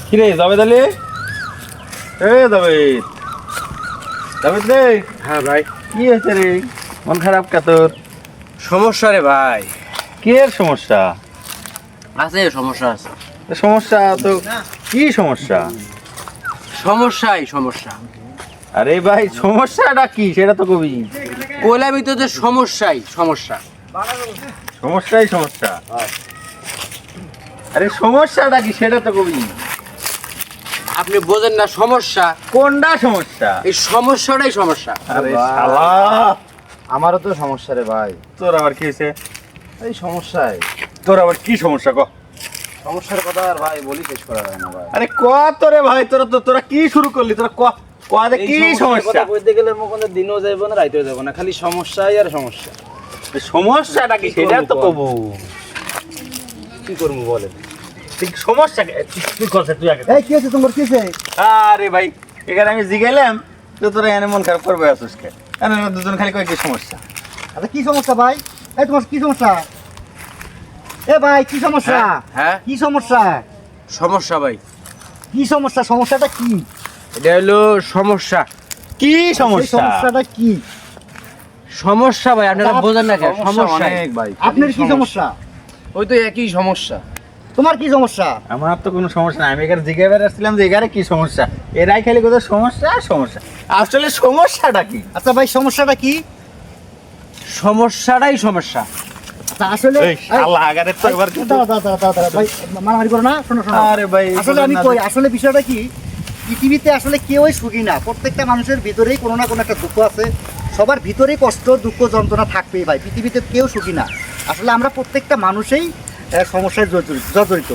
কিরে জাবেদ আলী, এ জাবেদ, জাবেদ রে। হ্যাঁ ভাই। কি হয়েছে রে, মন খারাপ কা তোর? সমস্যা রে ভাই। কি এর সমস্যা? আছে সমস্যা আছে। সমস্যা তো কি সমস্যা? সমস্যাই সমস্যা। আরে ভাই সমস্যাটা কি সেটা তো কবি। কইলাম তো যে সমস্যাই সমস্যা। সমস্যাই সমস্যা। আরে সমস্যাটা কি সেটা তো কবি। আপনি বোঝেন না সমস্যা কোনটা সমস্যা? এই সমস্যাটাই সমস্যা। আরে শালা, আমারও তো সমস্যা রে ভাই। তোর আবার কি হয়েছে? এই সমস্যায় তোর আবার কি সমস্যা ক? সমস্যার কথা আর ভাই বলি শেষ করা যায় না ভাই। আরে ক তোরে ভাই, তোরা কি শুরু করলি? তোরা ক দে কি সমস্যা? বলতে গেলে কোনো দিনও যাইব না রাইতেও যাবো না, খালি সমস্যাই আর সমস্যা। সমস্যাটা কি সেটা তো কব। কি করবো বলেন? ঠিক সমস্যা তুই করছে, তুই আগে। এই কি আছে তোমার, কি আছে? আরে ভাই এখানে আমি জিগাইলাম তো তোরা এনে মন খারাপ করবে আসুস কে? দুজন খালি কয় কি সমস্যা? আচ্ছা কি সমস্যা ভাই? এই তোমার কি সমস্যা? এ ভাই কি সমস্যা? হ্যাঁ কি সমস্যা? সমস্যা ভাই। কি সমস্যা? সমস্যাটা কি? এটা হলো সমস্যা। কি এই সমস্যা? সমস্যাটা কি? সমস্যা ভাই, আপনারা বোঝেন না কেন? সমস্যা অনেক ভাই। আপনার কি সমস্যা? ওই তো একই সমস্যা। তোমার কি সমস্যা? আমার তো কোনো সমস্যা নাই, আমি এখানে জিগাইবার আসছিলাম যে এখানে কি সমস্যা। এরাই খালি কোথাও সমস্যা সমস্যা। আসলে সমস্যাটা কি? আচ্ছা ভাই সমস্যাটা কি? সমস্যাটাই সমস্যা। আচ্ছা আসলে এই শালা আগারে তো এবার কিন্তু। দাঁড়া ভাই, মারামারি করো না, শোনো শোনো। আরে ভাই আসলে আমি কই, আসলে বিষয়টা কি, পৃথিবীতে আসলে কেউই সুখী না। প্রত্যেকটা মানুষের ভিতরেই কোনো না কোনো একটা দুঃখ আছে। সবার ভিতরেই কষ্ট দুঃখ যন্ত্রণা থাকবেই ভাই। পৃথিবীতে কেউ সুখী না। আসলে আমরা প্রত্যেকটা মানুষই সমস্যায় জর্জরিত।